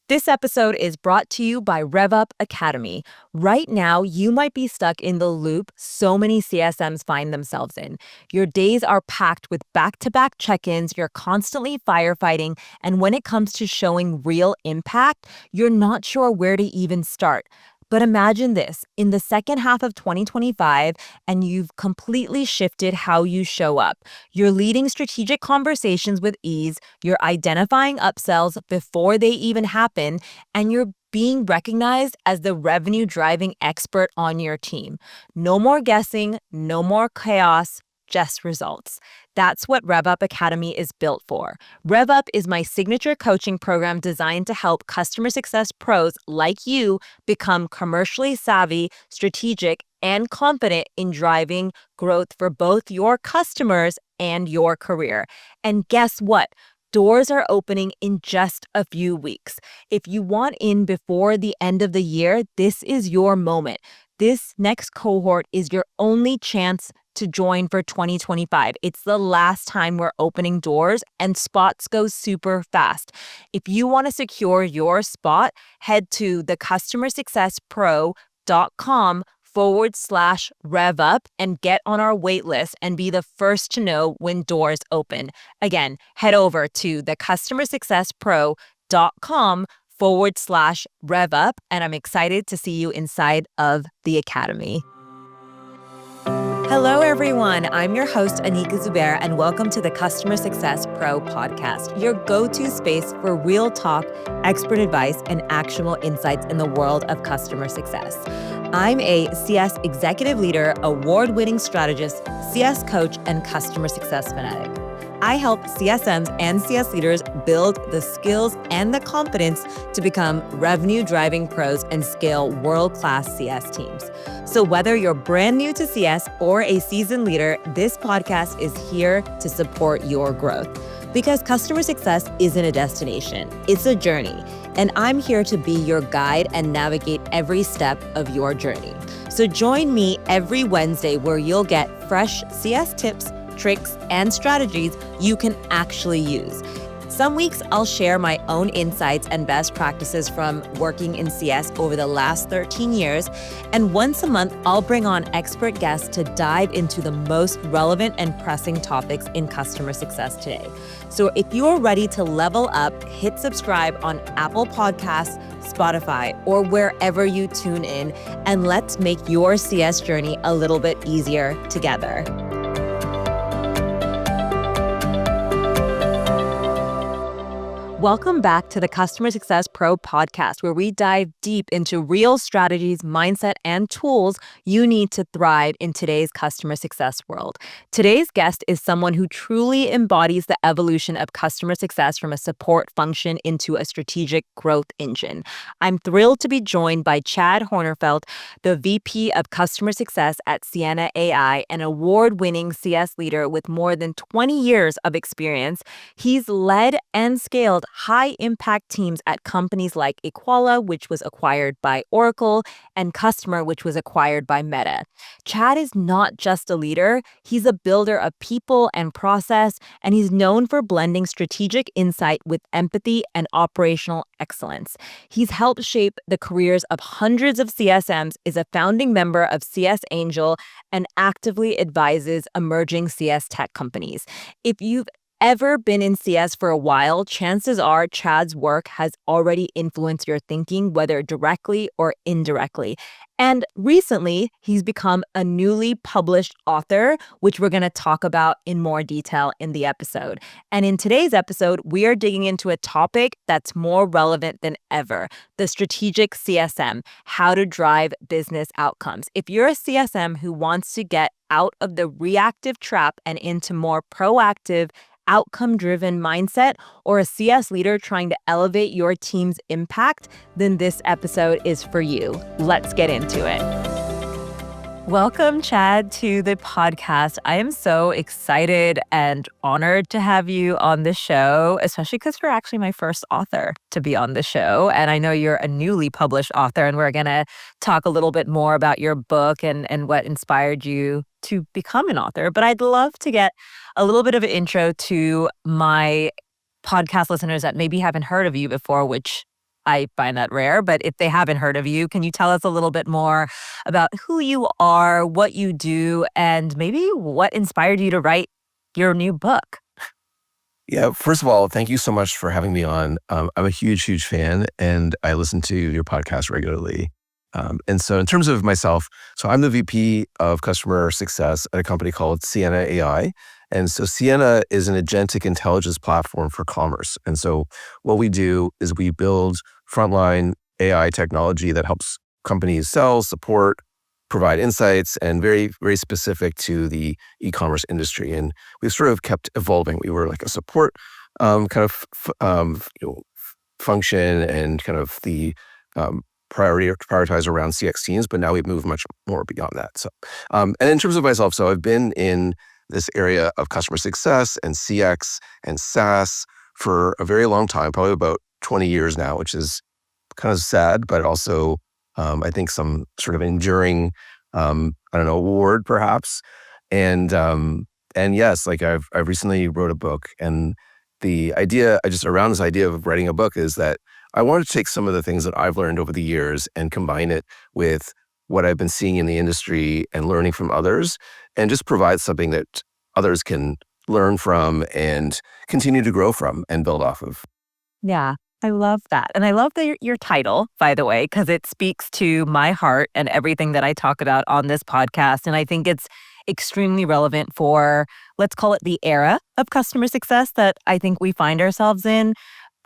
This episode is brought to you by RevUp Academy. Right now, you might be stuck in the loop so many CSMs find themselves in. Your days are packed with back-to-back check-ins, you're constantly firefighting, and when it comes to showing real impact, you're not sure where to even start. But imagine this, in the second half of 2025, and you've completely shifted how you show up. You're leading strategic conversations with ease, you're identifying upsells before they even happen, and you're being recognized as the revenue driving expert on your team. No more guessing, no more chaos, just results. That's what RevUp Academy is built for. RevUp is my signature coaching program designed to help customer success pros like you become commercially savvy, strategic, and confident in driving growth for both your customers and your career. And guess what? Doors are opening in just a few weeks. If you want in before the end of the year, this is your moment. This next cohort is your only chance to join for 2025. It's the last time we're opening doors and spots go super fast. If you want to secure your spot, head to thecustomersuccesspro.com/rev up and get on our wait list and be the first to know when doors open. Again, head over to thecustomersuccesspro.com/rev up, and I'm excited to see you inside of the Academy. Hello, everyone. I'm your host, Anika Zuber, and welcome to the Customer Success Pro podcast, your go-to space for real talk, expert advice, and actionable insights in the world of customer success. I'm a CS executive leader, award-winning strategist, CS coach, and customer success fanatic. I help CSMs and CS leaders build the skills and the confidence to become revenue-driving pros and scale world-class CS teams. So whether you're brand new to CS or a seasoned leader, this podcast is here to support your growth. Because customer success isn't a destination, it's a journey. And I'm here to be your guide and navigate every step of your journey. So join me every Wednesday where you'll get fresh CS tips, tricks, and strategies you can actually use. Some weeks I'll share my own insights and best practices from working in CS over the last 13 years. And once a month, I'll bring on expert guests to dive into the most relevant and pressing topics in customer success today. So if you're ready to level up, hit subscribe on Apple Podcasts, Spotify, or wherever you tune in, and let's make your CS journey a little bit easier together. Welcome back to the Customer Success Pro podcast, where we dive deep into real strategies, mindset, and tools you need to thrive in today's customer success world. Today's guest is someone who truly embodies the evolution of customer success from a support function into a strategic growth engine. I'm thrilled to be joined by Chad Hornerfeld, the VP of Customer Success at Sienna AI, an award-winning CS leader with more than 20 years of experience. He's led and scaled high-impact teams at companies like Equala, which was acquired by Oracle, and Customer, which was acquired by Meta. Chad is not just a leader, he's a builder of people and process, and he's known for blending strategic insight with empathy and operational excellence. He's helped shape the careers of hundreds of CSMs, is a founding member of CS Angel, and actively advises emerging CS tech companies. If you've ever been in CS for a while, chances are Chad's work has already influenced your thinking, whether directly or indirectly. And recently, he's become a newly published author, which we're going to talk about in more detail in the episode. And in today's episode, we are digging into a topic that's more relevant than ever: the strategic CSM, how to drive business outcomes. If you're a CSM who wants to get out of the reactive trap and into more proactive, outcome-driven mindset, or a CS leader trying to elevate your team's impact, then this episode is for you. Let's get into it. Welcome, Chad, to the podcast. I am so excited and honored to have you on the show, especially because you're actually my first author to be on the show. And I know you're a newly published author, and we're going to talk a little bit more about your book and what inspired you to become an author. But I'd love to get a little bit of an intro to my podcast listeners that maybe haven't heard of you before, which I find that rare, but if they haven't heard of you, can you tell us a little bit more about who you are, what you do, and maybe what inspired you to write your new book? Yeah, first of all, thank you so much for having me on. I'm a huge, huge fan, and I listen to your podcast regularly. And so, in terms of myself, so I'm the VP of Customer Success at a company called Sienna AI. And so, Sienna is an agentic intelligence platform for commerce. And so, what we do is we build frontline AI technology that helps companies sell, support, provide insights, and very, very specific to the e-commerce industry. And we've sort of kept evolving. We were like a support kind of function and kind of the prioritize around CX teams, but now we've moved much more beyond that. So, and in terms of myself, so I've been in this area of customer success and CX and SaaS for a very long time, probably about 20 years now, which is kind of sad, but also I think some sort of enduring, I don't know, award perhaps. And and yes, like I've recently wrote a book, and the idea I just around this idea of writing a book is that I wanted to take some of the things that I've learned over the years and combine it with what I've been seeing in the industry and learning from others, and just provide something that others can learn from and continue to grow from and build off of. Yeah, I love that. And I love your title, by the way, because it speaks to my heart and everything that I talk about on this podcast. And I think it's extremely relevant for, let's call it the era of customer success that I think we find ourselves in.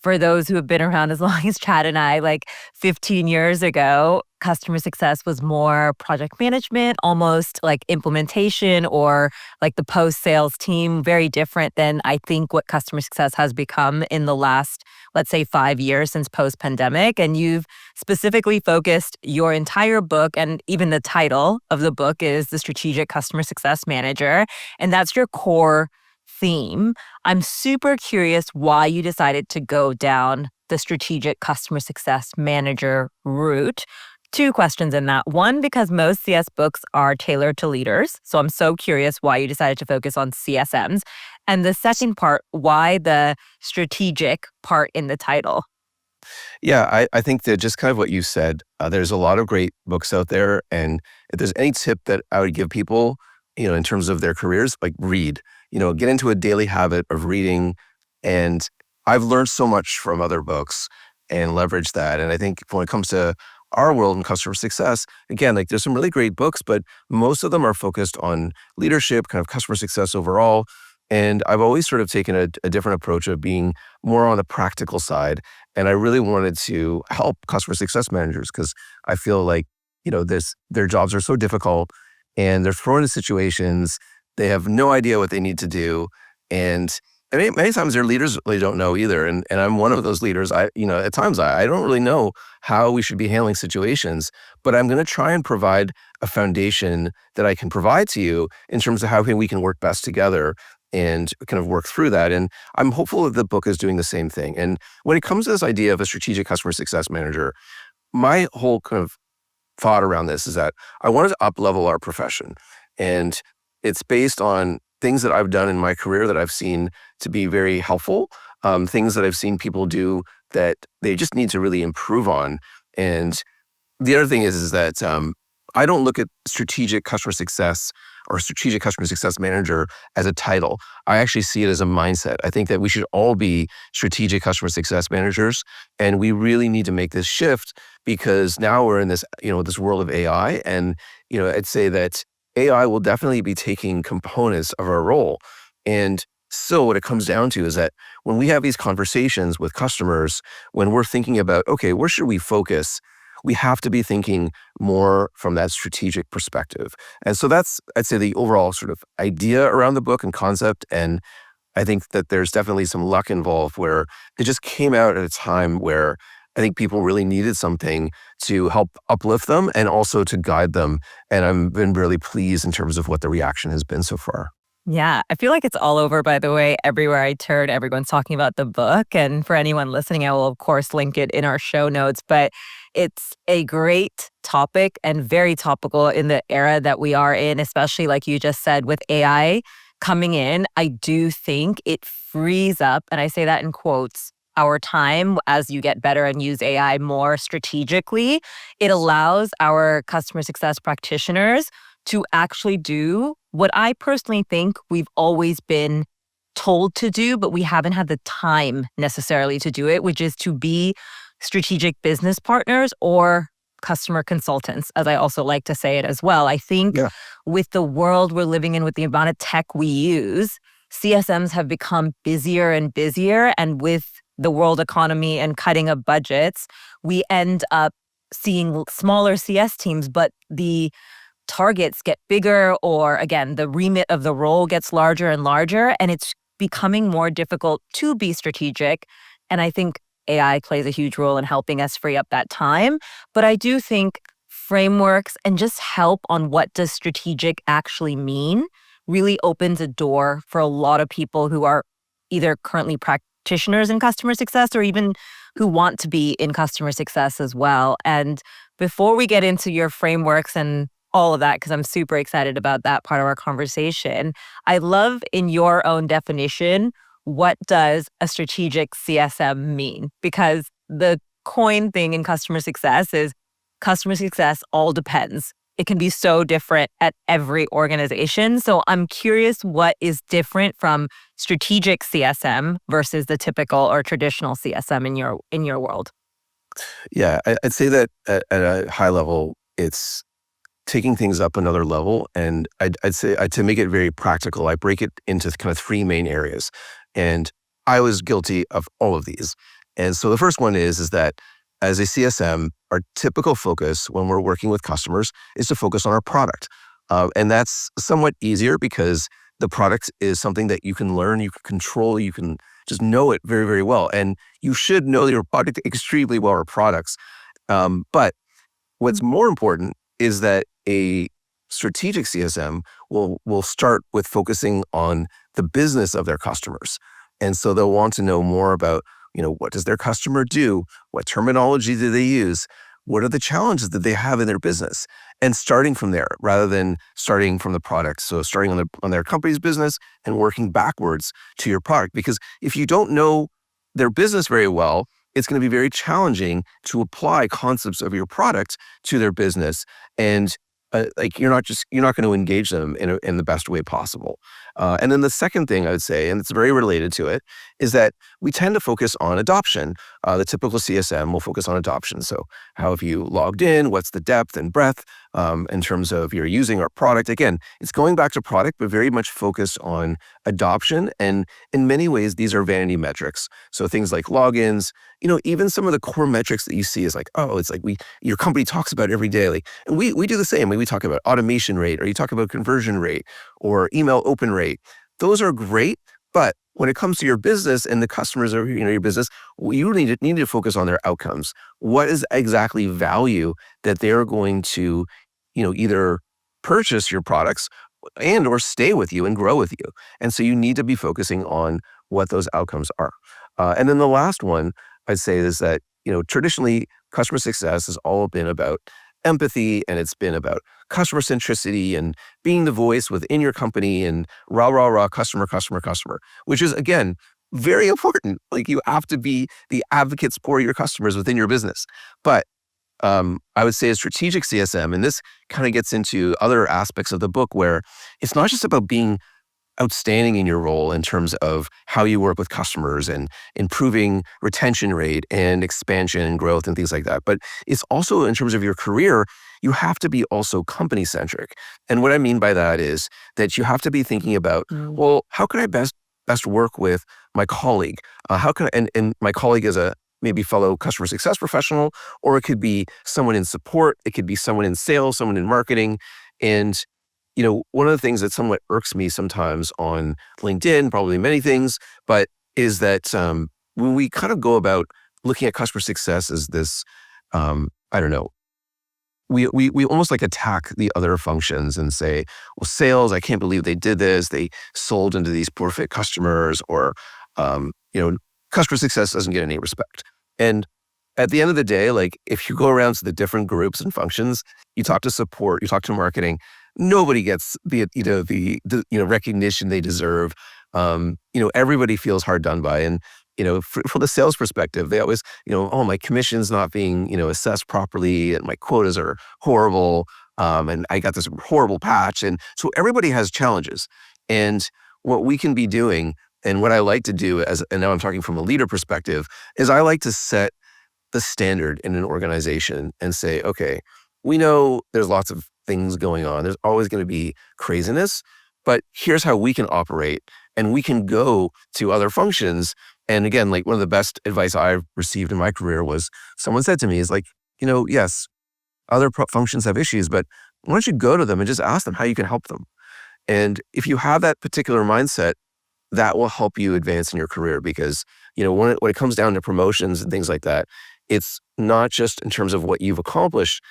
For those who have been around as long as Chad and I, like 15 years ago, customer success was more project management, almost like implementation or like the post sales team, very different than I think what customer success has become in the last, let's say, 5 years since post pandemic. And you've specifically focused your entire book, and even the title of the book is The Strategic Customer Success Manager. And that's your core theme. I'm super curious why you decided to go down the strategic customer success manager route. Two questions in that. One, because most CS books are tailored to leaders. So I'm so curious why you decided to focus on CSMs. And the second part, why the strategic part in the title? Yeah, I think that just kind of what you said, there's a lot of great books out there. And if there's any tip that I would give people, in terms of their careers, like read, get into a daily habit of reading. And I've learned so much from other books and leverage that. And I think when it comes to our world and customer success, again, like there's some really great books, but most of them are focused on leadership, kind of customer success overall. And I've always sort of taken a different approach of being more on the practical side. And I really wanted to help customer success managers because I feel like, their jobs are so difficult and they're thrown into situations. They have no idea what they need to do. And many times their leaders really don't know either. And I'm one of those leaders. At times I don't really know how we should be handling situations, but I'm going to try and provide a foundation that I can provide to you in terms of how we can work best together and kind of work through that. And I'm hopeful that the book is doing the same thing. And when it comes to this idea of a strategic customer success manager, my whole kind of thought around this is that I wanted to up-level our profession. And it's based on things that I've done in my career that I've seen to be very helpful, things that I've seen people do that they just need to really improve on. And the other thing is that I don't look at strategic customer success or strategic customer success manager as a title. I actually see it as a mindset. I think that we should all be strategic customer success managers, and we really need to make this shift because now we're in this, this world of AI, and I'd say that AI will definitely be taking components of our role. And so what it comes down to is that when we have these conversations with customers, when we're thinking about, okay, where should we focus? We have to be thinking more from that strategic perspective. And so that's, I'd say, the overall sort of idea around the book and concept. And I think that there's definitely some luck involved where it just came out at a time where I think people really needed something to help uplift them and also to guide them. And I've been really pleased in terms of what the reaction has been so far. Yeah, I feel like it's all over, by the way. Everywhere I turn, everyone's talking about the book. And for anyone listening, I will, of course, link it in our show notes. But it's a great topic and very topical in the era that we are in, especially like you just said, with AI coming in. I do think it frees up, and I say that in quotes, our time as you get better and use AI more strategically. It allows our customer success practitioners to actually do what I personally think we've always been told to do, but we haven't had the time necessarily to do it, which is to be strategic business partners or customer consultants, as I also like to say it as well. I think Yeah. with the world we're living in, with the amount of tech we use, CSMs have become busier and busier. And with the world economy and cutting of budgets, we end up seeing smaller CS teams, but the targets get bigger, or again, the remit of the role gets larger and larger, and it's becoming more difficult to be strategic. And I think AI plays a huge role in helping us free up that time. But I do think frameworks and just help on what does strategic actually mean really opens a door for a lot of people who are either currently practitioners in customer success or even who want to be in customer success as well. And before we get into your frameworks and all of that, because I'm super excited about that part of our conversation, I love in your own definition, what does a strategic CSM mean? Because the coin thing in customer success is customer success all depends. It can be so different at every organization. So I'm curious what is different from strategic CSM versus the typical or traditional CSM in your world. Yeah, I'd say that at a high level, it's taking things up another level. And I'd say to make it very practical, I break it into kind of three main areas. And I was guilty of all of these. And so the first one is that as a CSM, our typical focus when we're working with customers is to focus on our product. And that's somewhat easier because the product is something that you can learn, you can control, you can just know it very, very well. And you should know your product extremely well, or products. But what's more important is that a strategic CSM will start with focusing on the business of their customers. And so they'll want to know more about, what does their customer do? What terminology do they use? What are the challenges that they have in their business? And starting from there rather than starting from the product. So starting on their company's business and working backwards to your product. Because if you don't know their business very well, it's going to be very challenging to apply concepts of your product to their business. And you're not going to engage them in the best way possible. And then the second thing I would say, and it's very related to it, is that we tend to focus on adoption. The typical CSM will focus on adoption. So how have you logged in? What's the depth and breadth in terms of you're using our product? Again, it's going back to product, but very much focused on adoption. And in many ways, these are vanity metrics. So things like logins, even some of the core metrics that you see is like, oh, it's like your company talks about it every day. Like, and we do the same. We talk about automation rate, or you talk about conversion rate, or email open rate. Those are great, but when it comes to your business and the customers of your business, you need to focus on their outcomes. What is exactly value that they're going to, either purchase your products and or stay with you and grow with you. And so you need to be focusing on what those outcomes are. And then the last one I'd say is that, traditionally customer success has all been about empathy, and it's been about customer centricity and being the voice within your company and rah, rah, rah, customer, customer, customer, which is, again, very important. Like, you have to be the advocates for your customers within your business. But I would say a strategic CSM, and this kind of gets into other aspects of the book where it's not just about being outstanding in your role in terms of how you work with customers and improving retention rate and expansion and growth and things like that. But it's also in terms of your career, you have to be also company centric. And what I mean by that is that you have to be thinking about, well, how can I best work with my colleague? How can I, and my colleague is a maybe fellow customer success professional, or it could be someone in support. It could be someone in sales, someone in marketing. And one of the things that somewhat irks me sometimes on LinkedIn, probably many things, but is that when we kind of go about looking at customer success as this, I don't know, we almost like attack the other functions and say, well, sales, I can't believe they did this. They sold into these poor fit customers, or, customer success doesn't get any respect. And at the end of the day, like, if you go around to the different groups and functions, you talk to support, you talk to marketing, nobody gets the recognition they deserve. Everybody feels hard done by. And from the sales perspective, they always, oh, my commission's not being, assessed properly and my quotas are horrible. And I got this horrible patch. And so everybody has challenges. And what we can be doing, and what I like to do and now I'm talking from a leader perspective, is I like to set the standard in an organization and say, okay, we know there's lots of things going on. There's always going to be craziness, but here's how we can operate, and we can go to other functions. And again, like one of the best advice I've received in my career was someone said to me is like, yes, other functions have issues, but why don't you go to them and just ask them how you can help them? And if you have that particular mindset, that will help you advance in your career because, when it comes down to promotions and things like that, it's not just in terms of what you've accomplished.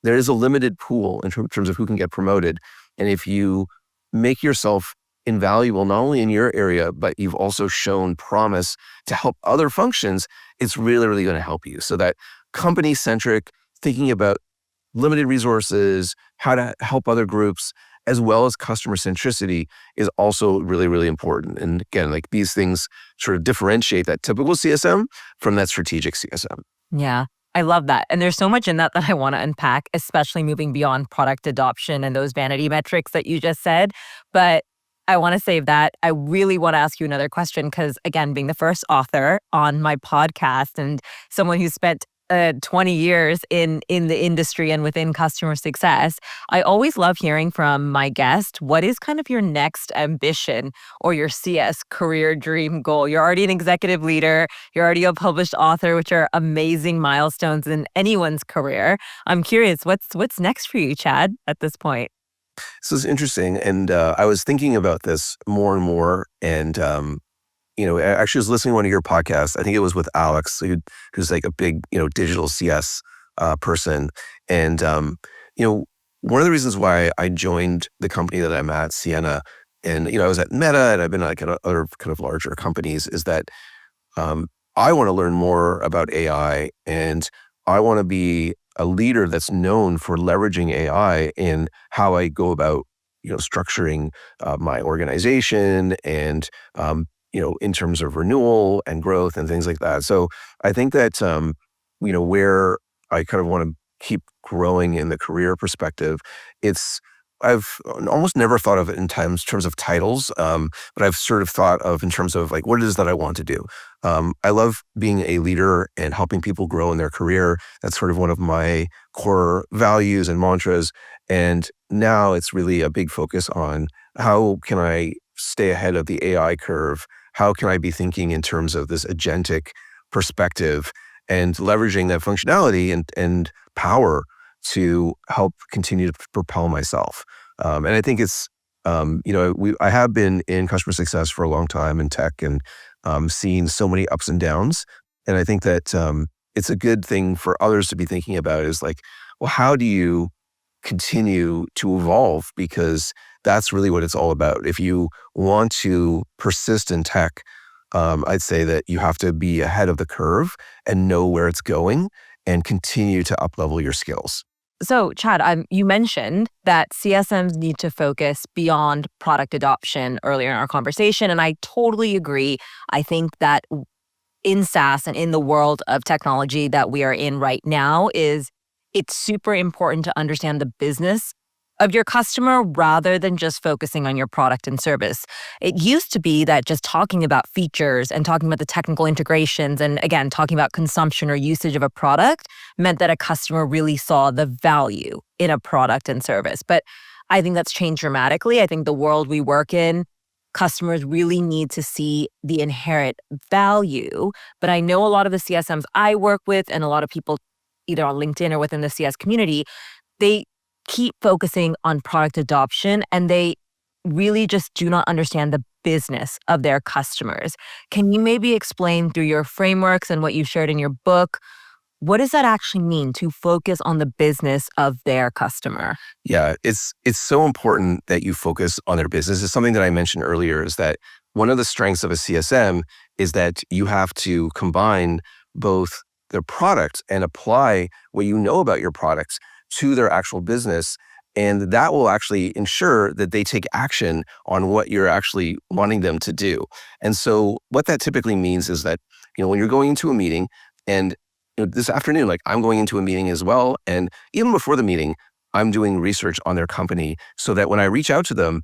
There is a limited pool in terms of who can get promoted. And if you make yourself invaluable, not only in your area, but you've also shown promise to help other functions, it's really, really going to help you. So that company-centric, thinking about limited resources, how to help other groups, as well as customer centricity is also really, really important. And again, like these things sort of differentiate that typical CSM from that strategic CSM. Yeah, I love that. And there's so much in that I want to unpack, especially moving beyond product adoption and those vanity metrics that you just said. But I want to save that. I really want to ask you another question because, again, being the first author on my podcast and someone who spent 20 years in the industry and within customer success, I always love hearing from my guest, what is kind of your next ambition or your CS career dream goal? You're already an executive leader. You're already a published author, which are amazing milestones in anyone's career. I'm curious, what's next for you, Chad, at this point? So it's interesting. And I was thinking about this more and more. And I actually was listening to one of your podcasts. I think it was with Alex, who's like a big, digital CS person. And, one of the reasons why I joined the company that I'm at, Sienna, and, I was at Meta and I've been like at other kind of larger companies, is that I want to learn more about AI and I want to be a leader that's known for leveraging AI in how I go about, structuring my organization and, in terms of renewal and growth and things like that. So I think that, where I kind of want to keep growing in the career perspective, I've almost never thought of it in terms of titles, but I've sort of thought of in terms of like what it is that I want to do. I love being a leader and helping people grow in their career. That's sort of one of my core values and mantras. And now it's really a big focus on how can I stay ahead of the AI curve? How can I be thinking in terms of this agentic perspective and leveraging that functionality and power to help continue to propel myself? And I think it's, I have been in customer success for a long time in tech and seen so many ups and downs. And I think that it's a good thing for others to be thinking about is like, well, how do you continue to evolve? Because that's really what it's all about. If you want to persist in tech, I'd say that you have to be ahead of the curve and know where it's going and continue to up-level your skills. So, Chad, you mentioned that CSMs need to focus beyond product adoption earlier in our conversation, and I totally agree. I think that in SaaS and in the world of technology that we are in right now it's super important to understand the business of your customer rather than just focusing on your product and service. It used to be that just talking about features and talking about the technical integrations and again, talking about consumption or usage of a product meant that a customer really saw the value in a product and service. But I think that's changed dramatically. I think the world we work in, customers really need to see the inherent value. But I know a lot of the CSMs I work with and a lot of people either on LinkedIn or within the CS community, they keep focusing on product adoption and they really just do not understand the business of their customers. Can you maybe explain through your frameworks and what you shared in your book, what does that actually mean to focus on the business of their customer? Yeah, it's so important that you focus on their business. It's something that I mentioned earlier is that one of the strengths of a CSM is that you have to combine both their product and apply what you know about your products to their actual business And that will actually ensure that they take action on what you're actually wanting them to do. And so what that typically means is that, when you're going into a meeting and this afternoon, like I'm going into a meeting as well. And even before the meeting, I'm doing research on their company so that when I reach out to them,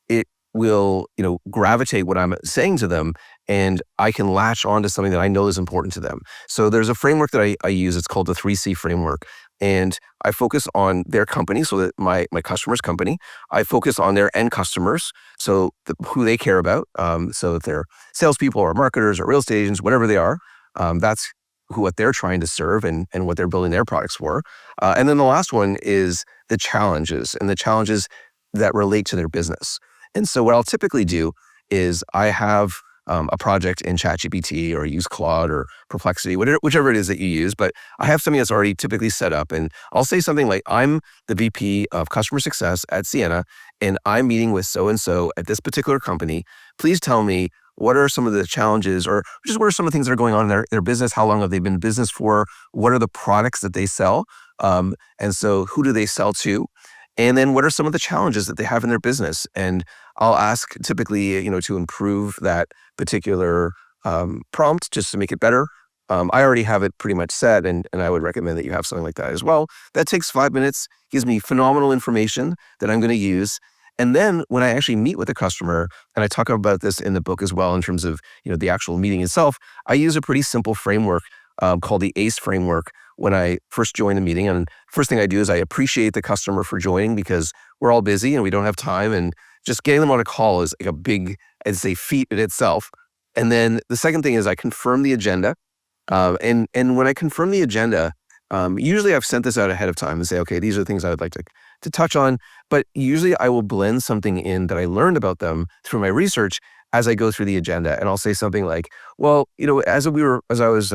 it will, gravitate what I'm saying to them, and I can latch on to something that I know is important to them. So there's a framework that I use. It's called the 3C framework. And I focus on their company, so that my customer's company. I focus on their end customers, so who they care about. So if they're salespeople or marketers or real estate agents, whatever they are, that's what they're trying to serve and what they're building their products for. And then the last one is the challenges, and the challenges that relate to their business. And so what I'll typically do is I have a project in ChatGPT or use Claude or Perplexity, whichever it is that you use, but I have something that's already typically set up. And I'll say something like, I'm the VP of customer success at Sienna, and I'm meeting with so-and-so at this particular company. Please tell me, what are some of the challenges, or just what are some of the things that are going on in their business? How long have they been in business for? What are the products that they sell? And so who do they sell to? And then what are some of the challenges that they have in their business? And I'll ask typically, to improve that particular prompt just to make it better. I already have it pretty much set, and I would recommend that you have something like that as well. That takes 5 minutes, gives me phenomenal information that I'm going to use. And then when I actually meet with a customer, and I talk about this in the book as well in terms of, the actual meeting itself, I use a pretty simple framework called the ACE framework when I first join the meeting. And first thing I do is I appreciate the customer for joining, because we're all busy and we don't have time. And just getting them on a call is like a big, I'd say, feat in itself. And then the second thing is I confirm the agenda. And when I confirm the agenda, usually I've sent this out ahead of time and say, okay, these are the things I would like to touch on. But usually I will blend something in that I learned about them through my research as I go through the agenda. And I'll say something like, well, as I was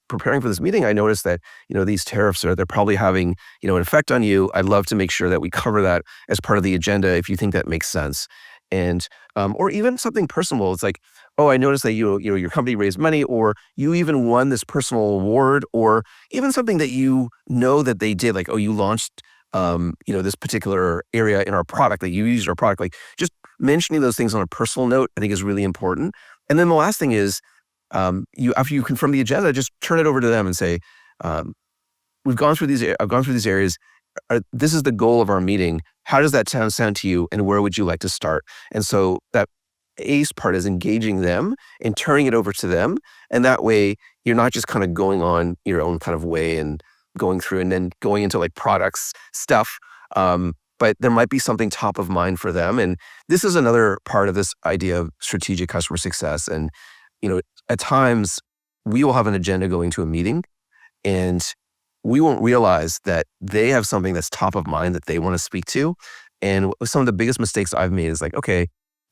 preparing for this meeting, I noticed that, these tariffs they're probably having, an effect on you. I'd love to make sure that we cover that as part of the agenda if you think that makes sense. And, or even something personal. It's like, oh, I noticed that your company raised money, or you even won this personal award, or even something that that they did, like, oh, you launched, this particular area in our product, that you used our product. Like, just mentioning those things on a personal note, I think is really important. And then the last thing is, after you confirm the agenda, just turn it over to them and say, um, I've gone through these areas. This is the goal of our meeting. How does that sound to you? And where would you like to start? And so that ACE part is engaging them and turning it over to them. And that way you're not just kind of going on your own kind of way and going through and then going into like products stuff. But there might be something top of mind for them. And this is another part of this idea of strategic customer success. And, at times we will have an agenda going to a meeting, and we won't realize that they have something that's top of mind that they want to speak to. And some of the biggest mistakes I've made is like, okay,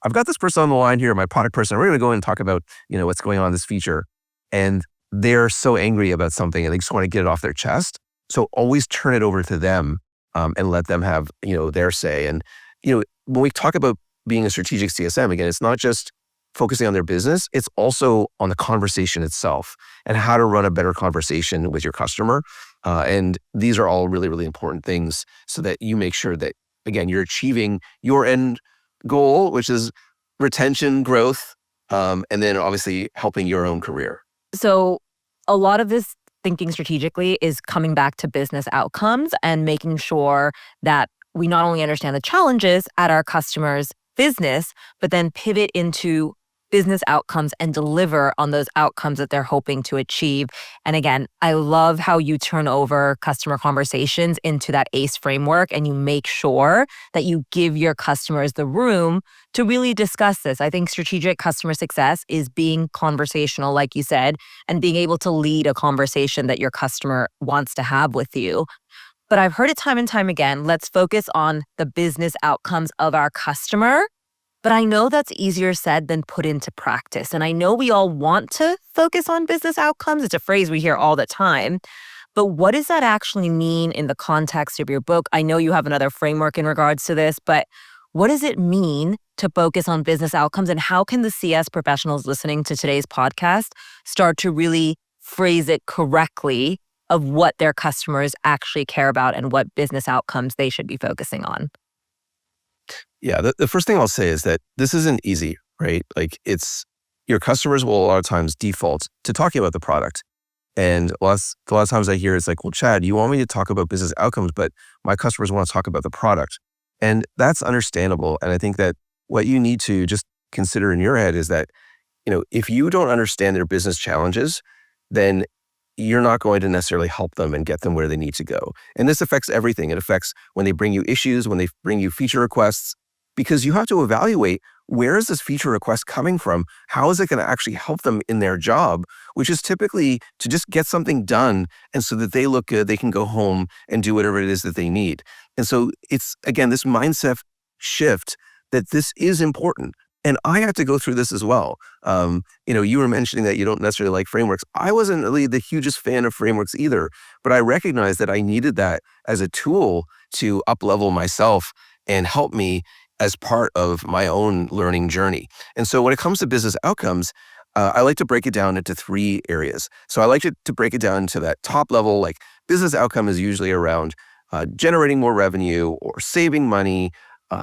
I've got this person on the line here, my product person. We're going to go in and talk about, what's going on in this feature. And they're so angry about something and they just want to get it off their chest. So always turn it over to them and let them have, their say. And, when we talk about being a strategic CSM, again, it's not just focusing on their business, it's also on the conversation itself and how to run a better conversation with your customer. And these are all really, really important things so that you make sure that, again, you're achieving your end goal, which is retention, growth, and then obviously helping your own career. So a lot of this thinking strategically is coming back to business outcomes and making sure that we not only understand the challenges at our customers' business, but then pivot into business outcomes and deliver on those outcomes that they're hoping to achieve. And again, I love how you turn over customer conversations into that ACE framework, and you make sure that you give your customers the room to really discuss this. I think strategic customer success is being conversational, like you said, and being able to lead a conversation that your customer wants to have with you. But I've heard it time and time again, let's focus on the business outcomes of our customer. But I know that's easier said than put into practice. And I know we all want to focus on business outcomes. It's a phrase we hear all the time. But what does that actually mean in the context of your book? I know you have another framework in regards to this, but what does it mean to focus on business outcomes? And how can the CS professionals listening to today's podcast start to really phrase it correctly of what their customers actually care about and what business outcomes they should be focusing on? Yeah, the first thing I'll say is that this isn't easy, right? Like it's your customers will a lot of times default to talking about the product. And a lot of times I hear it's like, well, Chad, you want me to talk about business outcomes, but my customers want to talk about the product. And that's understandable. And I think that what you need to just consider in your head is that, if you don't understand their business challenges, then you're not going to necessarily help them and get them where they need to go. And this affects everything. It affects when they bring you issues, when they bring you feature requests, because you have to evaluate where is this feature request coming from? How is it going to actually help them in their job, which is typically to just get something done. And so that they look good, they can go home and do whatever it is that they need. And so it's, again, this mindset shift that this is important. And I had to go through this as well. You were mentioning that you don't necessarily like frameworks. I wasn't really the hugest fan of frameworks either, but I recognized that I needed that as a tool to up-level myself and help me as part of my own learning journey. And so when it comes to business outcomes, I like to break it down into 3 areas. So I like to break it down to that top level, like business outcome is usually around generating more revenue or saving money,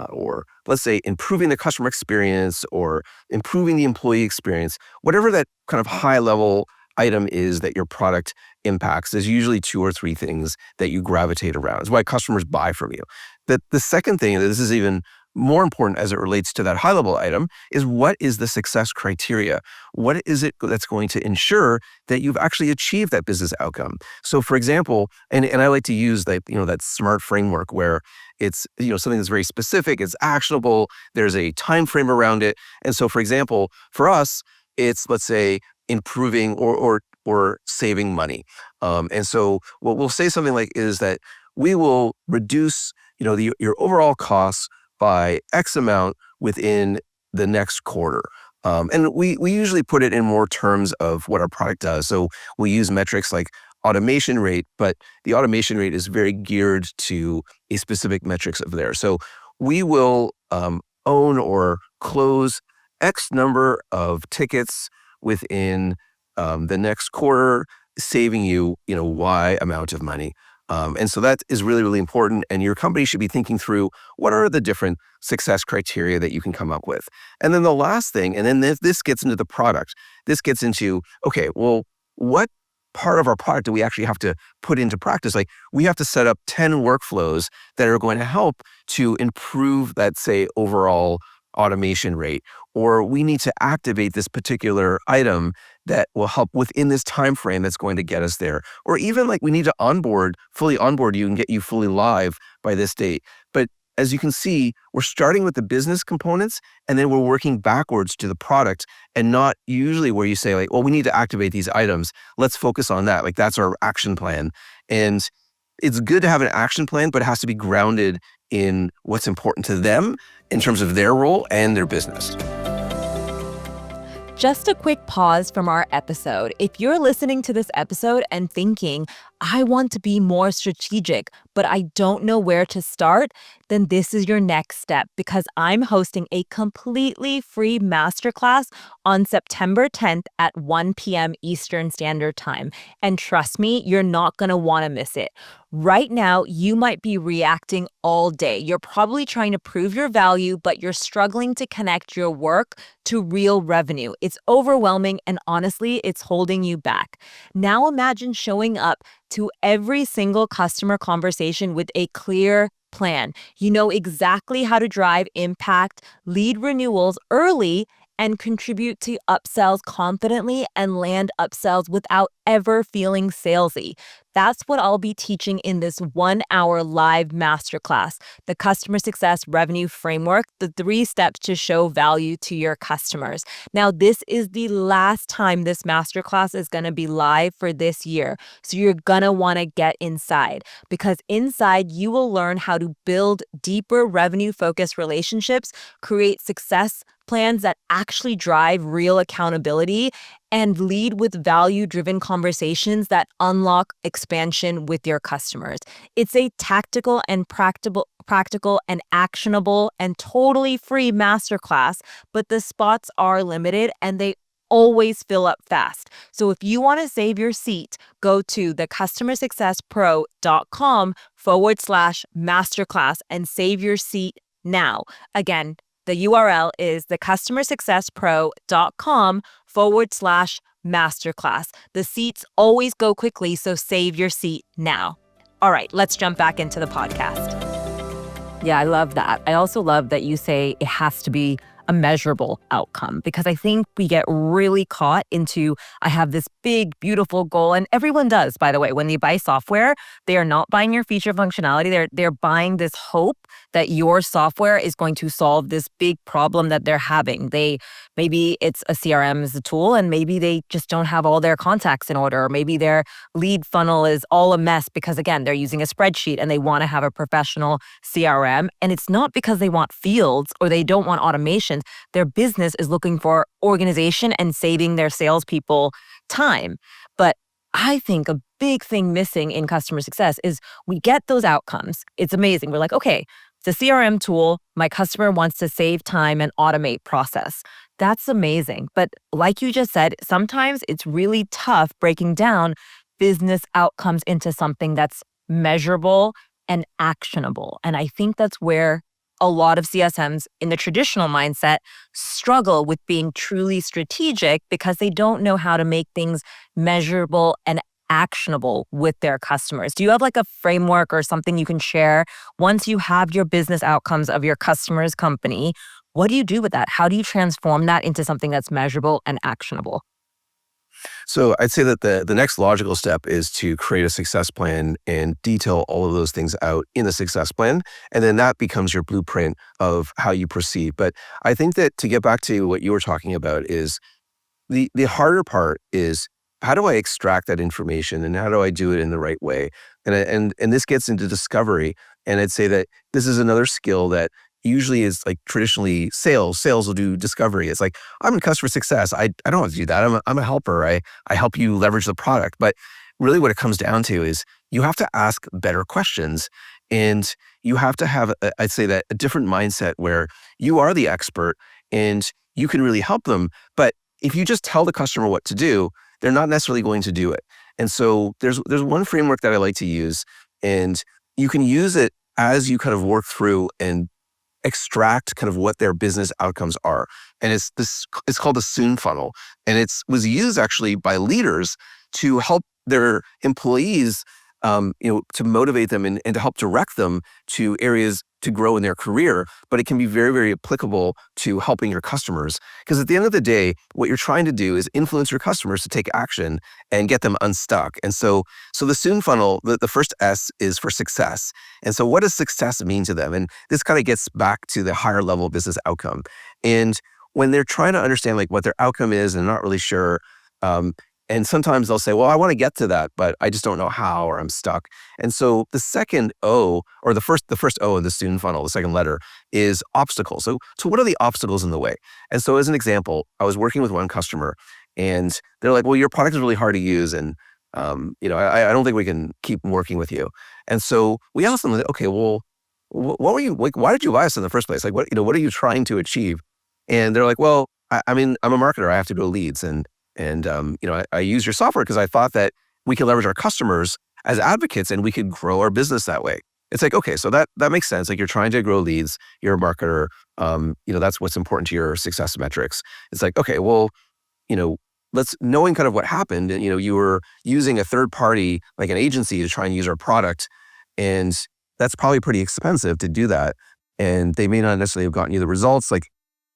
or let's say improving the customer experience or improving the employee experience. Whatever that kind of high level item is that your product impacts, there's usually 2 or 3 things that you gravitate around. It's why customers buy from you. The second thing, and this is even more important as it relates to that high level item, is what is the success criteria? What is it that's going to ensure that you've actually achieved that business outcome? So for example, and I like to use that SMART framework where it's something that's very specific, it's actionable, there's a time frame around it. And so for example, for us, it's, let's say, improving or saving money. And so what we'll say something like is that we will reduce your overall costs by X amount within the next quarter. And we usually put it in more terms of what our product does. So we use metrics like automation rate, but the automation rate is very geared to a specific metrics of there. So we will own or close X number of tickets within the next quarter, saving you, Y amount of money. And so that is really, really important. And your company should be thinking through what are the different success criteria that you can come up with. And then the last thing, and then this gets into the product. This gets into, okay, well, what part of our product do we actually have to put into practice? Like we have to set up 10 workflows that are going to help to improve that, say, overall automation rate, or we need to activate this particular item that will help within this time frame that's going to get us there. Or even like we need to fully onboard you and get you fully live by this date. But as you can see, we're starting with the business components and then we're working backwards to the product, and not usually where you say like, well, we need to activate these items. Let's focus on that. Like that's our action plan. And it's good to have an action plan, but it has to be grounded in what's important to them in terms of their role and their business. Just a quick pause from our episode. If you're listening to this episode and thinking, I want to be more strategic, but I don't know where to start, then this is your next step, because I'm hosting a completely free masterclass on September 10th at 1 p.m. Eastern Standard Time. And trust me, you're not going to want to miss it. Right now, you might be reacting all day. You're probably trying to prove your value, but you're struggling to connect your work to real revenue. It's overwhelming, and honestly, it's holding you back. Now imagine showing up to every single customer conversation with a clear plan. You know exactly how to drive impact, lead renewals early, and contribute to upsells confidently and land upsells without ever feeling salesy. That's what I'll be teaching in this 1-hour live masterclass, the Customer Success Revenue Framework, the 3 steps to show value to your customers. Now, this is the last time this masterclass is going to be live for this year. So you're going to want to get inside, because inside you will learn how to build deeper revenue-focused relationships, create success plans that actually drive real accountability, and lead with value-driven conversations that unlock expansion with your customers. It's a tactical and practical and actionable and totally free masterclass, but the spots are limited and they always fill up fast. So if you want to save your seat, go to thecustomersuccesspro.com/masterclass and save your seat now. Again, the URL is thecustomersuccesspro.com/masterclass. The seats always go quickly, so save your seat now. All right, let's jump back into the podcast. Yeah, I love that. I also love that you say it has to be a measurable outcome, because I think we get really caught into, I have this big, beautiful goal. And everyone does, by the way, when they buy software, they are not buying your feature functionality. They're buying this hope that your software is going to solve this big problem that they're having. Maybe it's a CRM as a tool, and maybe they just don't have all their contacts in order, or maybe their lead funnel is all a mess because, again, they're using a spreadsheet and they want to have a professional CRM. And it's not because they want fields or they don't want automation. Their business is looking for organization and saving their salespeople time. But I think a big thing missing in customer success is we get those outcomes. It's amazing. We're like, okay, it's a CRM tool. My customer wants to save time and automate process. That's amazing. But like you just said, sometimes it's really tough breaking down business outcomes into something that's measurable and actionable. And I think that's where a lot of CSMs in the traditional mindset struggle with being truly strategic, because they don't know how to make things measurable and actionable with their customers. Do you have like a framework or something you can share? Once you have your business outcomes of your customer's company, what do you do with that? How do you transform that into something that's measurable and actionable? So I'd say that the next logical step is to create a success plan and detail all of those things out in the success plan. And then that becomes your blueprint of how you proceed. But I think that to get back to what you were talking about is the harder part is, how do I extract that information and how do I do it in the right way? And this gets into discovery. And I'd say that this is another skill that usually is like traditionally sales. Sales will do discovery. It's like, I'm in customer success. I don't have to do that. I'm a helper. I help you leverage the product. But really what it comes down to is you have to ask better questions. And you have to have, I'd say that a different mindset where you are the expert and you can really help them. But if you just tell the customer what to do, they're not necessarily going to do it. And so there's one framework that I like to use, and you can use it as you kind of work through and extract kind of what their business outcomes are. And it's called the Soon funnel. And was used actually by leaders to help their employees, to motivate them and to help direct them to areas to grow in their career. But it can be very, very applicable to helping your customers. Because at the end of the day, what you're trying to do is influence your customers to take action and get them unstuck. And so the Soon funnel, the first S is for success. And so what does success mean to them? And this kind of gets back to the higher level business outcome. And when they're trying to understand like what their outcome is and not really sure, and sometimes they'll say, well, I want to get to that, but I just don't know how, or I'm stuck. And so the second O, or the first O in the Soon funnel, the second letter, is obstacles. So what are the obstacles in the way? And so as an example, I was working with one customer and they're like, well, your product is really hard to use. And, I don't think we can keep working with you. And so we asked them, okay, well, what were you, like, why did you buy us in the first place? Like, what are you trying to achieve? And they're like, well, I mean, I'm a marketer. I have to go leads. I use your software because I thought that we could leverage our customers as advocates and we could grow our business that way. It's like, okay, so that makes sense. Like, you're trying to grow leads, you're a marketer, that's what's important to your success metrics. It's like, okay, well, knowing kind of what happened, and, you were using a third party, like an agency, to try and use our product. And that's probably pretty expensive to do that. And they may not necessarily have gotten you the results. Like,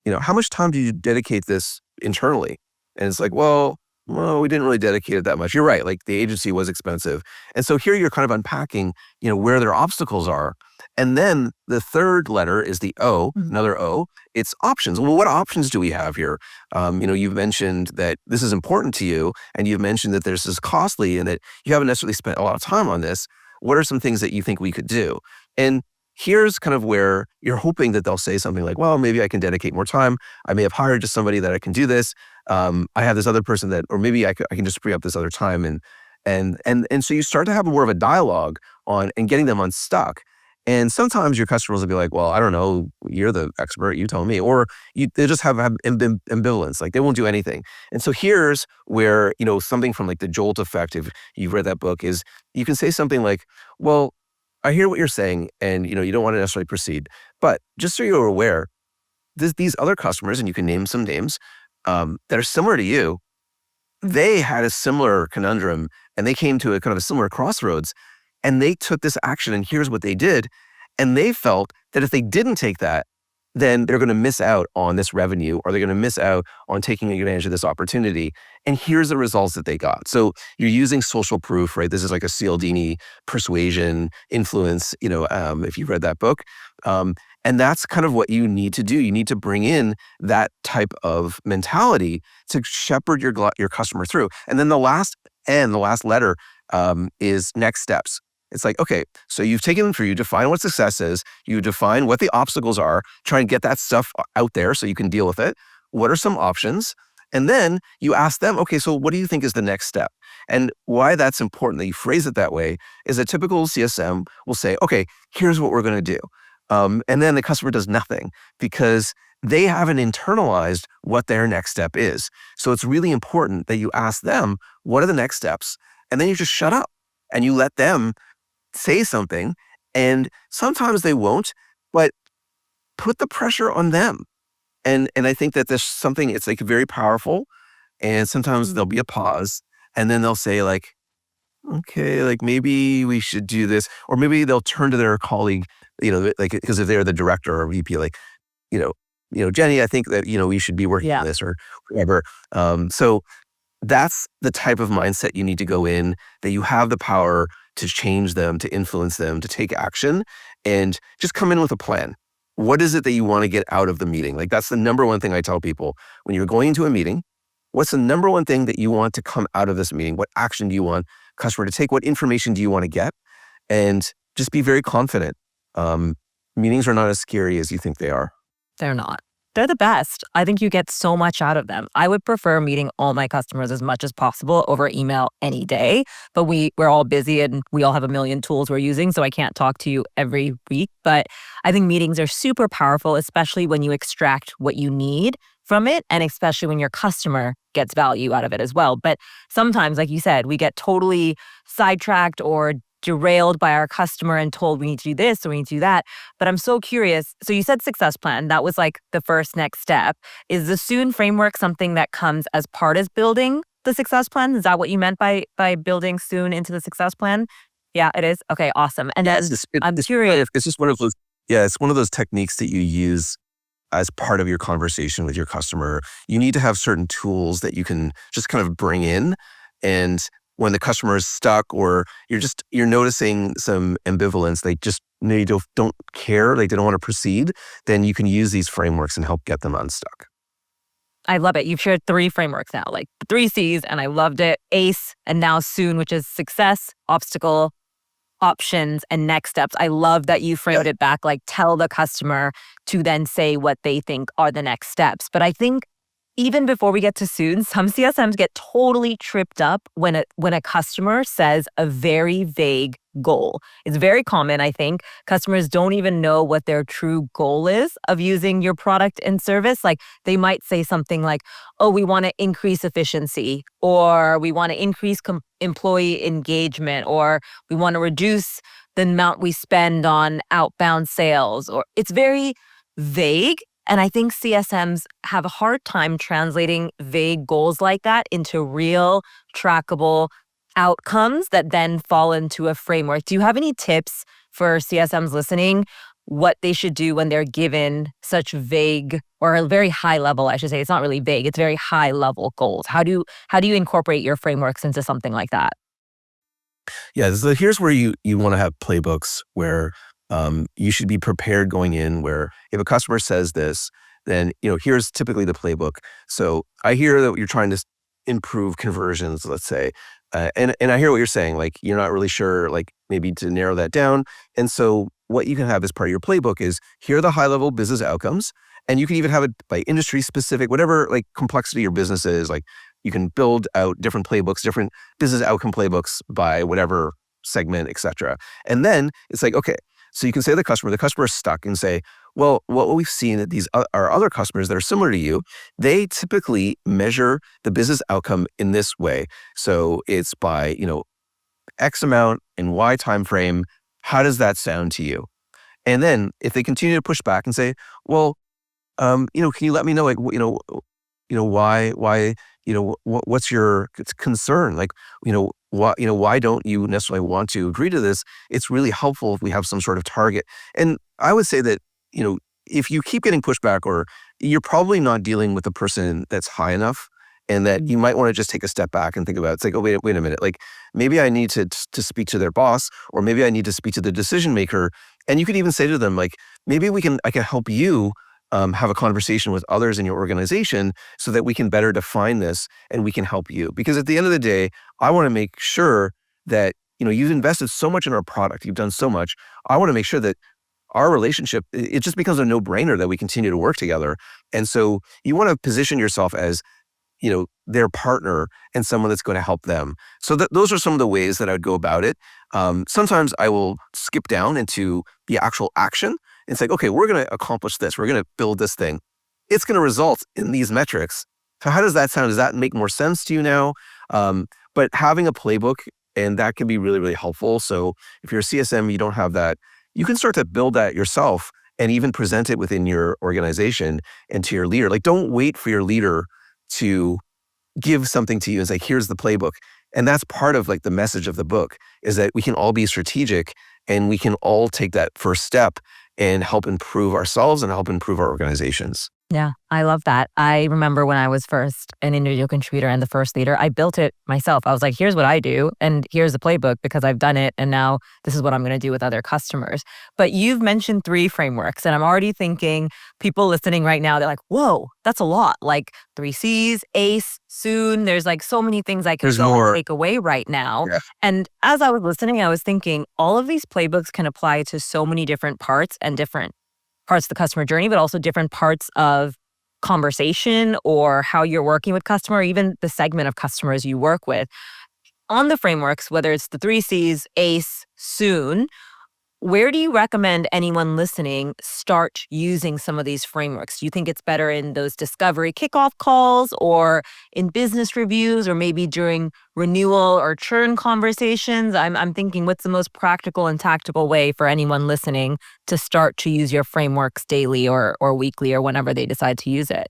how much time do you dedicate this internally? And it's like, well, we didn't really dedicate it that much. You're right. Like, the agency was expensive. And so here you're kind of unpacking, where their obstacles are. And then the third letter is the O, another O. It's options. Well, what options do we have here? You've mentioned that this is important to you, and you've mentioned that this is costly and that you haven't necessarily spent a lot of time on this. What are some things that you think we could do? And here's kind of where you're hoping that they'll say something like, well, maybe I can dedicate more time. I may have hired just somebody that I can do this. I have this other person that, or maybe I can just free up this other time. And so you start to have more of a dialogue on and getting them unstuck. And sometimes your customers will be like, well, I don't know, you're the expert, you tell me. Or they just have ambivalence, like they won't do anything. And so here's where, something from like the jolt effect, if you've read that book, is you can say something like, well, I hear what you're saying and, you don't want to necessarily proceed. But just so you're aware, these other customers, and you can name some names that are similar to you, they had a similar conundrum and they came to a kind of a similar crossroads and they took this action and here's what they did. And they felt that if they didn't take that, then they're going to miss out on this revenue or they're going to miss out on taking advantage of this opportunity. And here's the results that they got. So you're using social proof, right? This is like a Cialdini persuasion influence, if you've read that book. And that's kind of what you need to do. You need to bring in that type of mentality to shepherd your customer through. And then the last letter is next steps. It's like, okay, so you've taken them through, you define what success is, you define what the obstacles are, try and get that stuff out there so you can deal with it. What are some options? And then you ask them, okay, so what do you think is the next step? And why that's important that you phrase it that way is a typical CSM will say, okay, here's what we're going to do. And then the customer does nothing because they haven't internalized what their next step is. So it's really important that you ask them, what are the next steps? And then you just shut up and you let them say something. And sometimes they won't, but put the pressure on them. And I think that there's something, it's like very powerful. And sometimes there'll be a pause and then they'll say like, okay, like maybe we should do this. Or maybe they'll turn to their colleague, like, because if they're the director or VP, like, Jenny, I think that, we should be working on this or whatever. So that's the type of mindset you need to go in, that you have the power to change them, to influence them, to take action, and just come in with a plan. What is it that you want to get out of the meeting? Like that's the number one thing I tell people. When you're going into a meeting, what's the number one thing that you want to come out of this meeting? What action do you want customer to take? What information do you want to get? And just be very confident. Meetings are not as scary as you think they are. They're not. They're the best. I think you get so much out of them. I would prefer meeting all my customers as much as possible over email any day, but we're all busy and we all have a million tools we're using, so I can't talk to you every week. But I think meetings are super powerful, especially when you extract what you need from it, and especially when your customer gets value out of it as well. But sometimes, like you said, we get totally sidetracked or derailed by our customer and told we need to do this or we need to do that. But I'm so curious. So you said success plan. That was like the first next step. Is the Soon framework something that comes as part of building the success plan? Is that what you meant by building Soon into the success plan? Yeah, it is. Okay, awesome. And then I'm curious. It's just one of those. Yeah, it's one of those techniques that you use as part of your conversation with your customer. You need to have certain tools that you can just kind of bring in, and when the customer is stuck or you're noticing some ambivalence, they just maybe don't care, like they don't want to proceed, then you can use these frameworks and help get them unstuck. I love it. You've shared 3 frameworks now, like the 3 C's, and I loved it. ACE, and now Soon, which is success, obstacle, options, and next steps. I love that you framed it back, like tell the customer to then say what they think are the next steps. But I think even before we get to Soon, some CSMs get totally tripped up when a customer says a very vague goal. It's very common, I think. Customers don't even know what their true goal is of using your product and service. Like they might say something like, oh, we want to increase efficiency, or we want to increase employee engagement, or we want to reduce the amount we spend on outbound sales. Or it's very vague. And I think CSMs have a hard time translating vague goals like that into real, trackable outcomes that then fall into a framework. Do you have any tips for CSMs listening, what they should do when they're given such vague or a very high level, I should say, it's not really vague, it's very high level goals? How do you incorporate your frameworks into something like that? Yeah, so here's where you want to have playbooks where you should be prepared going in, where if a customer says this, then, here's typically the playbook. So I hear that you're trying to improve conversions, let's say, and I hear what you're saying, like you're not really sure, like maybe to narrow that down. And so what you can have as part of your playbook is here are the high level business outcomes, and you can even have it by industry specific, whatever like complexity your business is. Like you can build out different playbooks, different business outcome playbooks by whatever segment, etc. And then it's like, okay, So you can say to the customer is stuck and say, well, what we've seen that these are other customers that are similar to you, they typically measure the business outcome in this way. So it's by, X amount in Y time frame. How does that sound to you? And then if they continue to push back and say, well, can you let me know, like, why, what's your concern? Like, why don't you necessarily want to agree to this? It's really helpful if we have some sort of target. And I would say that, if you keep getting pushback, or you're probably not dealing with a person that's high enough, and that you might want to just take a step back and think about it. It's like, oh, wait a minute. Like, maybe I need to speak to their boss, or maybe I need to speak to the decision maker. And you could even say to them, like, maybe I can help you have a conversation with others in your organization so that we can better define this and we can help you. Because at the end of the day, I want to make sure that, you've invested so much in our product, you've done so much. I want to make sure that our relationship, it just becomes a no-brainer that we continue to work together. And so you want to position yourself as, their partner and someone that's going to help them. So those are some of the ways that I would go about it. Sometimes I will skip down into the actual action and say, okay, we're going to accomplish this. We're going to build this thing. It's going to result in these metrics. So how does that sound? Does that make more sense to you now? But having a playbook, and that can be really, really helpful. So if you're a CSM, you don't have that, you can start to build that yourself and even present it within your organization and to your leader. Like, don't wait for your leader to give something to you and say, here's the playbook. And that's part of, like, the message of the book, is that we can all be strategic and we can all take that first step and help improve ourselves and help improve our organizations. Yeah, I love that. I remember when I was first an individual contributor and the first leader, I built it myself. I was like, here's what I do, and here's the playbook because I've done it, and now this is what I'm going to do with other customers. But you've mentioned 3 frameworks, and I'm already thinking people listening right now, they're like, whoa, that's a lot. Like 3 C's, ACE, soon. There's like so many things I could There's go and more. take away right now. Yeah. And as I was listening, I was thinking all of these playbooks can apply to so many different parts and different parts of the customer journey, but also different parts of conversation or how you're working with customer, or even the segment of customers you work with. On the frameworks, whether it's the 3 C's, ACE, soon, where do you recommend anyone listening start using some of these frameworks? Do you think it's better in those discovery kickoff calls, or in business reviews, or maybe during renewal or churn conversations? I'm thinking, what's the most practical and tactical way for anyone listening to start to use your frameworks daily or weekly or whenever they decide to use it?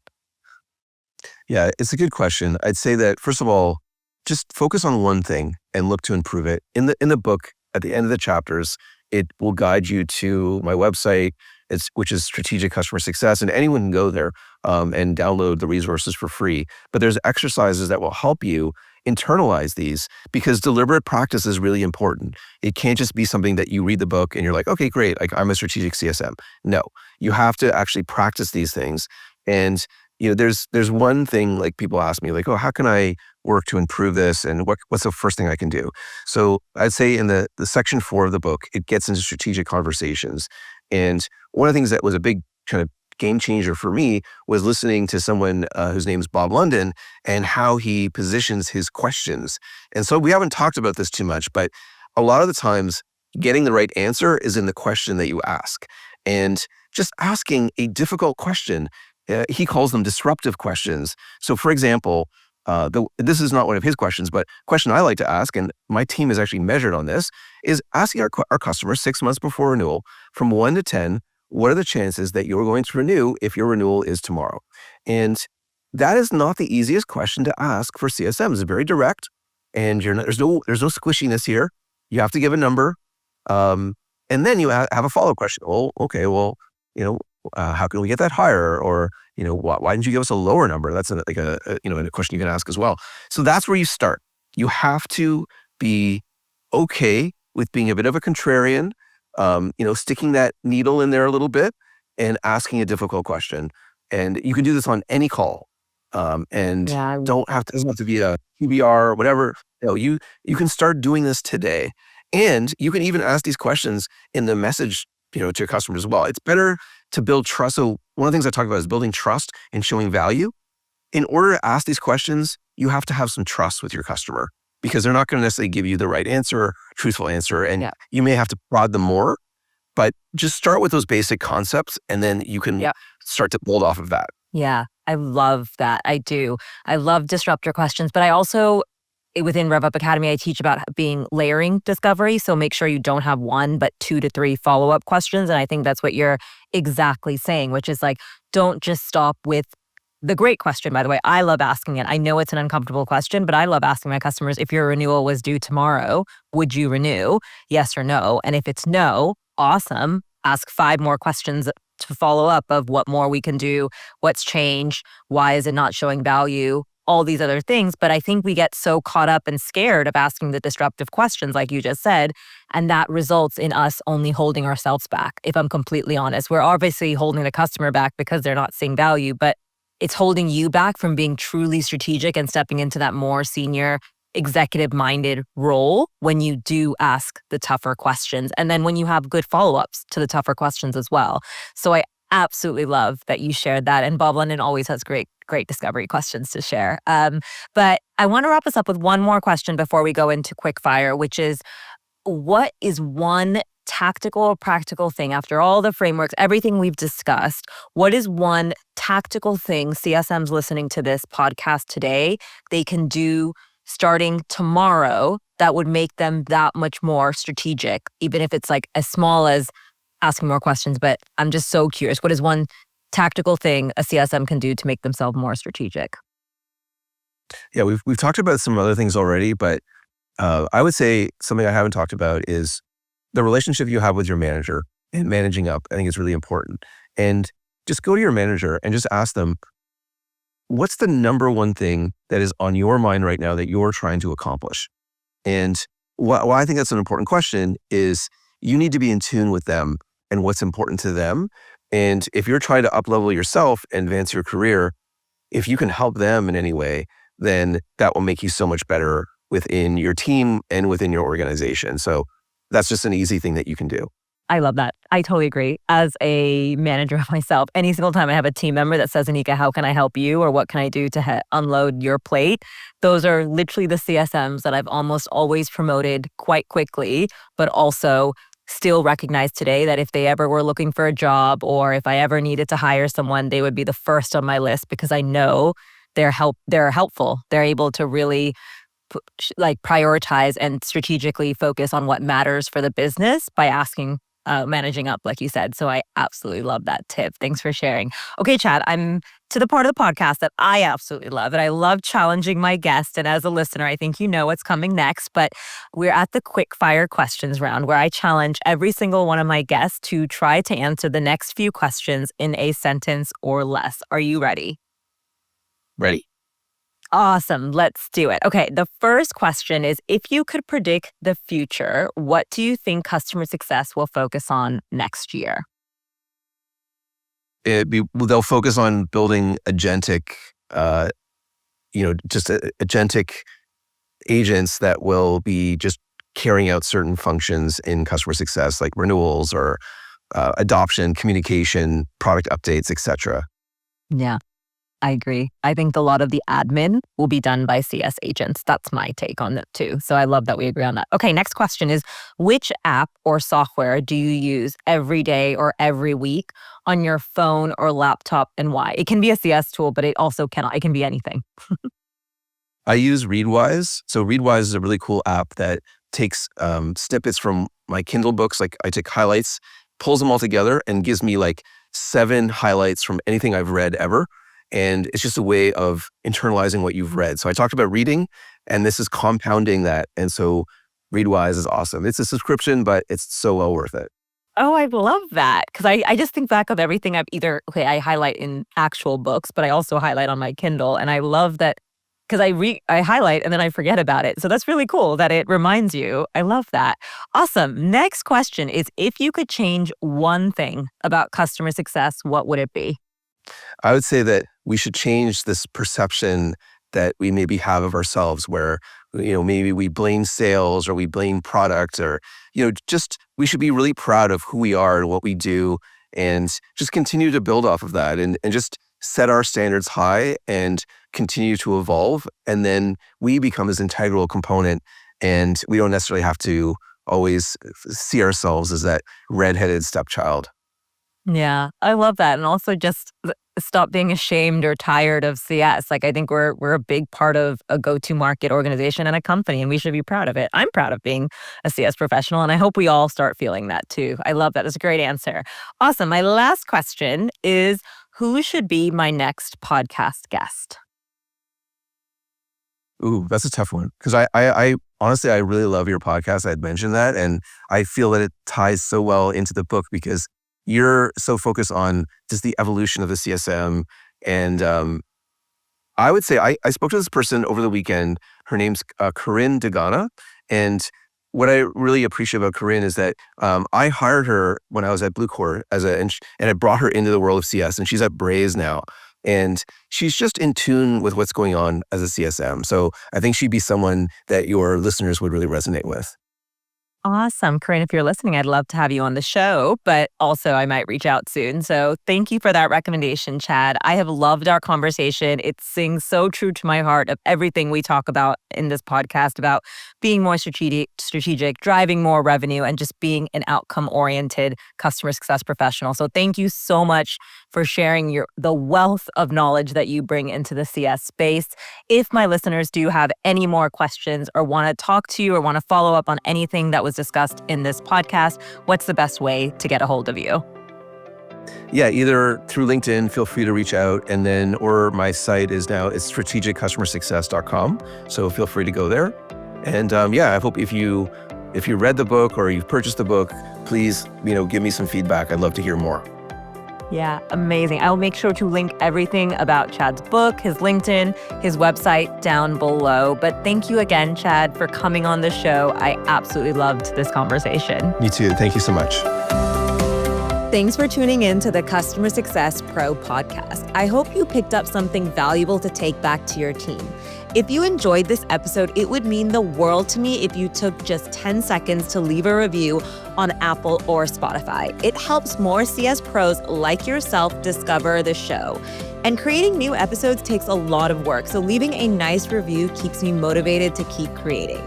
Yeah, it's a good question. I'd say that, first of all, just focus on one thing and look to improve it. In the book, at the end of the chapters, it will guide you to my website, which is Strategic Customer Success, and anyone can go there and download the resources for free. But there's exercises that will help you internalize these, because deliberate practice is really important. It can't just be something that you read the book and you're like, okay, great, like, I'm a strategic CSM. No, you have to actually practice these things. And there's one thing, like, people ask me, like, oh, how can I work to improve this, and what's the first thing I can do? So I'd say in the section 4 of the book, it gets into strategic conversations. And one of the things that was a big kind of game changer for me was listening to someone whose name is Bob London, and how he positions his questions. And so we haven't talked about this too much, but a lot of the times getting the right answer is in the question that you ask. And just asking a difficult question, he calls them disruptive questions. So, for example, this is not one of his questions, but a question I like to ask, and my team is actually measured on this, is asking our customers 6 months before renewal, from 1 to 10, what are the chances that you're going to renew if your renewal is tomorrow? And that is not the easiest question to ask for CSMs. It's very direct, and there's no squishiness here. You have to give a number, and then you have a follow-up question. Well, okay, well, how can we get that higher? Or, why didn't you give us a lower number? That's a question you can ask as well. So that's where you start. You have to be okay with being a bit of a contrarian, sticking that needle in there a little bit and asking a difficult question. And you can do this on any call. And Yeah. doesn't have to be a QBR or whatever. No, you can start doing this today. And you can even ask these questions in the message, to your customers as well. It's better to build trust. So one of the things I talk about is building trust and showing value. In order to ask these questions, you have to have some trust with your customer, because they're not going to necessarily give you the right answer, truthful answer, and Yeah. you may have to prod them more. But just start with those basic concepts, and then you can Yep. start to build off of that. Yeah, I love that. I do. I love disruptor questions, but I also within RevUp Academy, I teach about being layering discovery. So make sure you don't have one, but 2 to 3 follow-up questions. And I think that's what you're exactly saying, which is like, don't just stop with the great question, by the way. I love asking it. I know it's an uncomfortable question, but I love asking my customers, if your renewal was due tomorrow, would you renew? Yes or no? And if it's no, awesome. Ask 5 more questions to follow up of what more we can do, what's changed, why is it not showing value, all these other things. But I think we get so caught up and scared of asking the disruptive questions, like you just said, and that results in us only holding ourselves back. If I'm completely honest, we're obviously holding the customer back because they're not seeing value, but it's holding you back from being truly strategic and stepping into that more senior executive-minded role when you do ask the tougher questions. And then when you have good follow-ups to the tougher questions as well. So I absolutely love that you shared that. And Bob London always has great discovery questions to share. But I want to wrap us up with one more question before we go into Quickfire, which is, what is one tactical or practical thing after all the frameworks, everything we've discussed? What is one tactical thing CSMs listening to this podcast today they can do starting tomorrow that would make them that much more strategic, even if it's like as small as asking more questions? But I'm just so curious. What is one tactical thing a CSM can do to make themselves more strategic? Yeah, we've talked about some other things already, but I would say something I haven't talked about is the relationship you have with your manager and managing up. I think is really important. And just go to your manager and just ask them, what's the number one thing that is on your mind right now that you're trying to accomplish? And why I think that's an important question is you need to be in tune with them and what's important to them. And if you're trying to uplevel yourself and advance your career, if you can help them in any way, then that will make you so much better within your team and within your organization. So that's just an easy thing that you can do. I love that. I totally agree. As a manager of myself, any single time I have a team member that says, Anika, how can I help you? Or what can I do to unload your plate? Those are literally the CSMs that I've almost always promoted quite quickly, but also still recognize today that if they ever were looking for a job or if I ever needed to hire someone, they would be the first on my list because I know they're helpful. They're able to really prioritize and strategically focus on what matters for the business by asking, managing up, like you said. So I absolutely love that tip. Thanks for sharing. Okay, Chad, I'm to the part of the podcast that I absolutely love, and I love challenging my guest. And as a listener, I think you know what's coming next, but we're at the quick fire questions round where I challenge every single one of my guests to try to answer the next few questions in a sentence or less. Are you ready? Ready. Awesome. Let's do it. Okay. The first question is, if you could predict the future, what do you think customer success will focus on next year? They'll focus on building agentic, agentic agents that will be just carrying out certain functions in customer success, like renewals or adoption, communication, product updates, etc. Yeah, I agree. I think a lot of the admin will be done by CS agents. That's my take on it too. So I love that we agree on that. Okay, next question is, which app or software do you use every day or every week on your phone or laptop, and why? It can be a CS tool, but it can be anything. I use Readwise. So Readwise is a really cool app that takes snippets from my Kindle books. Like I take highlights, pulls them all together, and gives me like 7 highlights from anything I've read ever. And it's just a way of internalizing what you've read. So I talked about reading, and this is compounding that. And so Readwise is awesome. It's a subscription, but it's so well worth it. Oh, I love that. Because I just think back of everything I highlight in actual books, but I also highlight on my Kindle. And I love that because I highlight and then I forget about it. So that's really cool that it reminds you. I love that. Awesome. Next question is, if you could change one thing about customer success, what would it be? I would say that we should change this perception that we maybe have of ourselves where, maybe we blame sales or we blame product or, just we should be really proud of who we are and what we do and just continue to build off of that and just set our standards high and continue to evolve. And then we become this integral component and we don't necessarily have to always see ourselves as that redheaded stepchild. Yeah, I love that. And also just stop being ashamed or tired of CS. Like I think we're a big part of a go-to market organization and a company, and we should be proud of it. I'm proud of being a CS professional, and I hope we all start feeling that too. I love that. It's a great answer. Awesome. My last question is, who should be my next podcast guest? Ooh, that's a tough one because I honestly I really love your podcast. I'd mentioned that, and I feel that it ties so well into the book because you're so focused on just the evolution of the CSM. And I would say I spoke to this person over the weekend. Her name's Corinne Degana, and what I really appreciate about Corinne is that I hired her when I was at Bluecore and I brought her into the world of CS, and she's at Braze now. And she's just in tune with what's going on as a CSM. So I think she'd be someone that your listeners would really resonate with. Awesome. Corinne, if you're listening, I'd love to have you on the show, but also I might reach out soon. So thank you for that recommendation, Chad. I have loved our conversation. It sings so true to my heart of everything we talk about in this podcast about being more strategic, driving more revenue, and just being an outcome-oriented customer success professional. So thank you so much for sharing the wealth of knowledge that you bring into the CS space. If my listeners do have any more questions or want to talk to you or want to follow up on anything that was discussed in this podcast, what's the best way to get a hold of you? Yeah, either through LinkedIn, feel free to reach out, and then, or my site is strategiccustomersuccess.com. So feel free to go there. And I hope if you read the book or you've purchased the book, please, give me some feedback. I'd love to hear more. Yeah, amazing. I'll make sure to link everything about Chad's book, his LinkedIn, his website down below. But thank you again, Chad, for coming on the show. I absolutely loved this conversation. Me too. Thank you so much. Thanks for tuning in to the Customer Success Pro podcast. I hope you picked up something valuable to take back to your team. If you enjoyed this episode, it would mean the world to me if you took just 10 seconds to leave a review on Apple or Spotify. It helps more CS pros like yourself discover the show. And creating new episodes takes a lot of work, so leaving a nice review keeps me motivated to keep creating.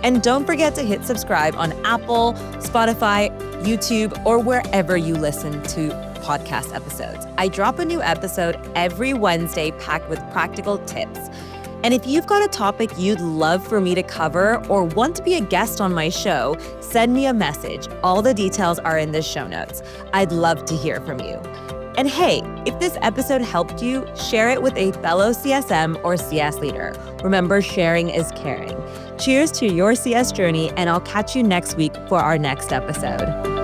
And don't forget to hit subscribe on Apple, Spotify, YouTube, or wherever you listen to podcast episodes. I drop a new episode every Wednesday packed with practical tips. And if you've got a topic you'd love for me to cover or want to be a guest on my show, send me a message. All the details are in the show notes. I'd love to hear from you. And hey, if this episode helped you, share it with a fellow CSM or CS leader. Remember, sharing is caring. Cheers to your CS journey, and I'll catch you next week for our next episode.